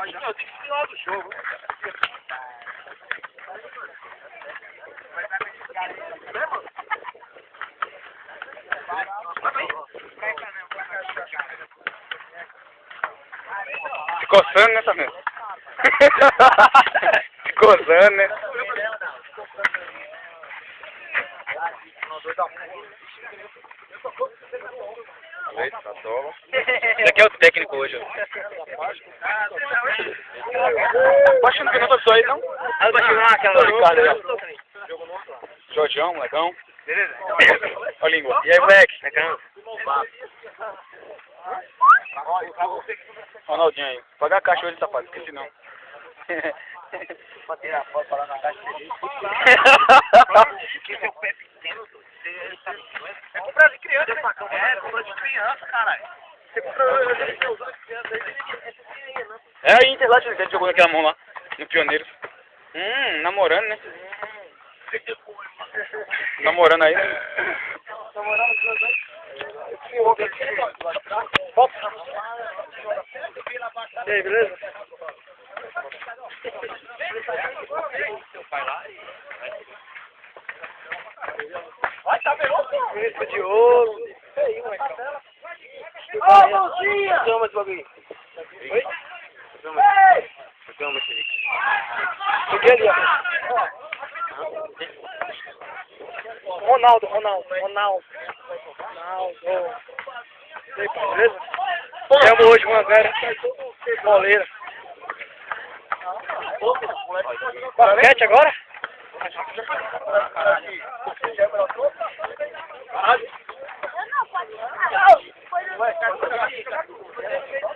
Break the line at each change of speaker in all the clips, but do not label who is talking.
Eu tenho que final do jogo.
Se coçando, né, Samir? Se coçando, né? Eita, toma. Esse aqui é o técnico hoje. Baixa no final só aí, não?
Aí vai chegar aquela...
Jorgeão, molecão.
Beleza?
Ó a língua. E aí, moleque?
Legal.
Ronaldinho aí. Paga a caixa hoje, safado, esqueci não.
Pra tirar a foto, falar na caixa feliz. Que seu pé pequeno, é comprar de criança, né? É, comprar de criança, caralho. Você comprou de criança aí,
É a Inter lá, que ele jogou naquela mão lá, no Pioneiros. Namorando, né? Namorando aí, né?
Namorando com os dois. E aí, beleza? Vai, tá vendo? Ministro de ouro. Isso aí, moleque. Ô, mãozinha! Chama esse bagulho. Oi? Chama esse vídeo. Subi ali, ó. Ronaldo. E aí, pai, beleza? Ganhamos hoje 1-0. Moleira. Basquete agora?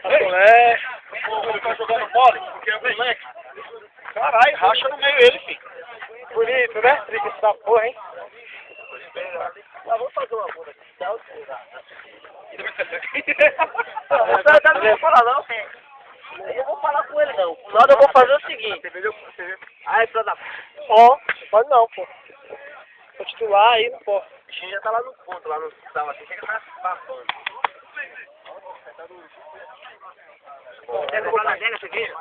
Moleque. Ele tá jogando bola, porque é moleque. Caralho, racha no meio ele, filho. Bonito, né? Trica essa porra, hein? Vamos fazer uma bola aqui. Não vou falar não, eu vou falar com ele não. Nada, eu vou fazer o seguinte. Aí, pra dar. Ó, pode não, pô. Vou titular aí, não pô. O bichinho já tá lá no ponto, lá no hospital, assim, chega tá passando. Quer comprar na adega, você vê?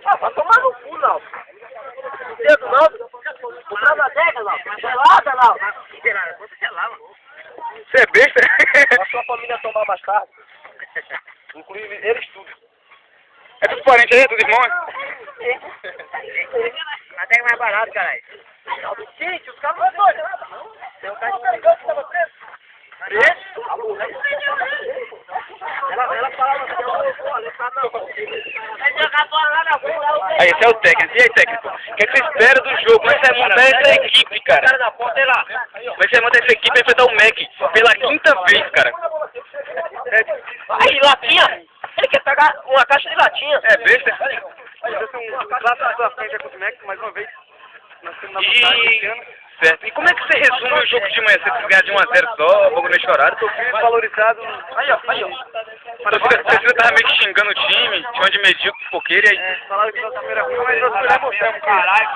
Ah, vai tomar no cu, não. Dedo não. Comprar na adega, não. Gelada, não. Gelada, mano.
Você é besta?
A sua família tomar mais tarde. Inclusive, eles tudo.
É tudo parente aí, é tudo irmão?
Até mais barato, caralho. Gente, os caras não doidos. Tem um cara que tava preso. Preso? A mulher. Ela falava que eu não vou vai jogar bola lá na rua.
Aí, esse é o técnico. E aí, técnico? O que você espera do jogo? Como é que você vai montar essa equipe, cara?
Cara da porta, sei lá.
Como é que você vai montar essa equipe e enfrentar o Mac pela quinta vez, cara?
Aí, latinha. Ele quer pegar uma caixa de latinha.
É besta?
Lá na sua frente é com o Mac, mais uma vez. Nós temos na
Certo. E como é que você resume o jogo de manhã? Você ganhar de 1-0 só, logo nesse horário?
Tô valorizado. Aí, ó.
Você tava meio que xingando o time, chamando de medíocre, fofoqueiro, e aí...
Falaram que nossa primeira ruim, mas nós já mostramos. Caralho,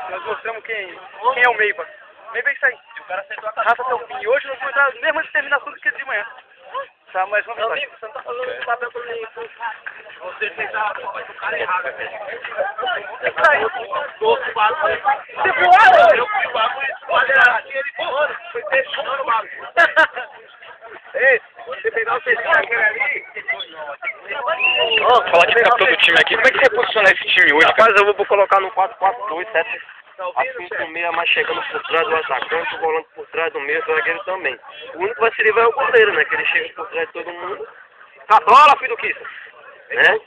nós mostramos quem é o Meiva. Meiva é isso aí. Rafa Selfim. E hoje nós vamos entrar na mesma determinação do que de manhã. Tá, mas vamos lá. Você não tá falando do papel pra mim. Você fez o cara errado, velho. Você voaram? Eu fui o bagulho. Olha, ele voando. Foi fechando o bagulho. Ei, você pegar o terceiro aquele ali.
Falar de capitão do time aqui, como é que você posiciona esse time hoje, cara?
Rapaz, eu vou colocar no 4-4-2, 7. Assim com o meia mais chegando por trás do atacante, o volante por trás do meio, o zagueiro também. O único que vai se livrar é o goleiro, né? Que ele chega por trás de todo mundo. Tá bola, filho do Kissa! Né?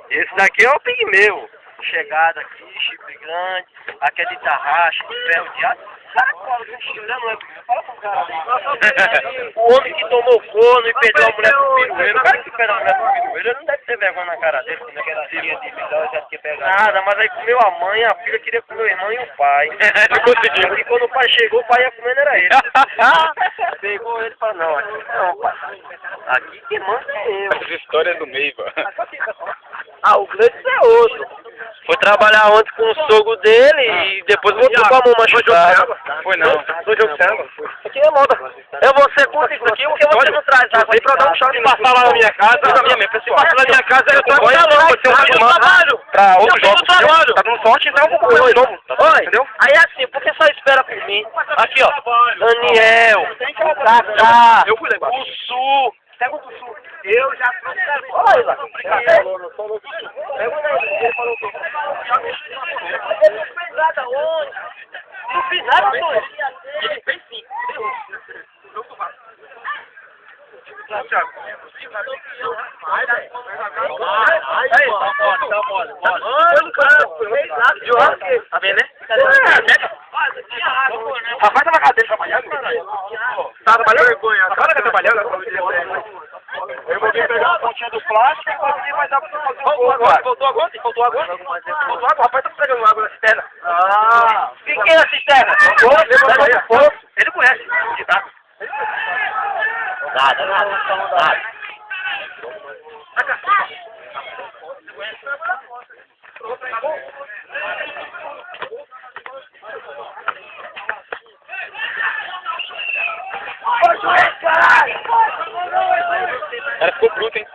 Esse daqui é o pigmeu. Chegada aqui, chifre grande, aqui é de tarraxa, de ferro de aço. Cara, cola, não chifre, não é pigmeu. Fala pro cara ali. O homem que tomou corno e perdeu a mulher pro pirueiro. O cara que perdeu a mulher pro pirueiro, ele não deve ter vergonha na cara dele, né? Aquela filha de vilão, já tinha pegado. Nada, mas aí comeu a mãe, a filha queria comer o irmão e o pai.
Não conseguiu.
E quando o pai chegou, o pai ia comendo era ele. Pegou ele e falou, não, aqui não, pai. Aqui quem manda é eu.
Essa história é do Meiva.
Ah, o Gleice é outro. Foi trabalhar ontem com o sogro dele e depois voltou com a mão machucada.
Foi não.
Foi jogo de água? Aqui é moda. Eu vou ser contra isso aqui porque você não traz água aí pra dar um choque. Se passar lá na minha casa, passar lá na minha casa, eu tô com
pra outro
Eu
jogo.
tô trabalhando.
Tá dando sorte, então eu vou correr de novo.
Oi,
Entendeu?
aí é assim, por que só espera por mim? Aqui, ó. Daniel, Tata,
Eu fui lá embaixo.
o Sul. Pega o do Sul. Eu já fui. Olha lá. Pega o daí. Ele falou que eu não fiz nada hoje. Não fiz nada hoje. Ele fez sim. Tá vendo, né?
Rapaz, tá na casa dele trabalhando? Tá trabalhando? Vergonha. Tá trabalhando? Eu vou vir pegar a pontinha do plástico e você vai dar pra você fazer um gol. Voltou agora? Voltou agora? Voltou agora? O rapaz tá pegando água na cisterna.
Ah, quem é a cisterna?
Ele conhece.
Nada.
O cara ficou bruto, hein?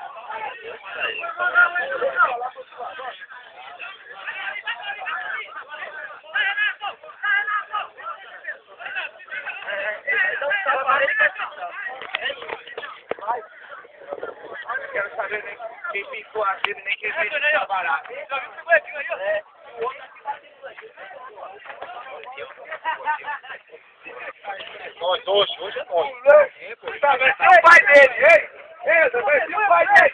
Quero saber nem quem pintou aquele, nem quem fez trabalhar. Hoje é nós. Vai ser o pai dele, ei! Vai ser o pai dele!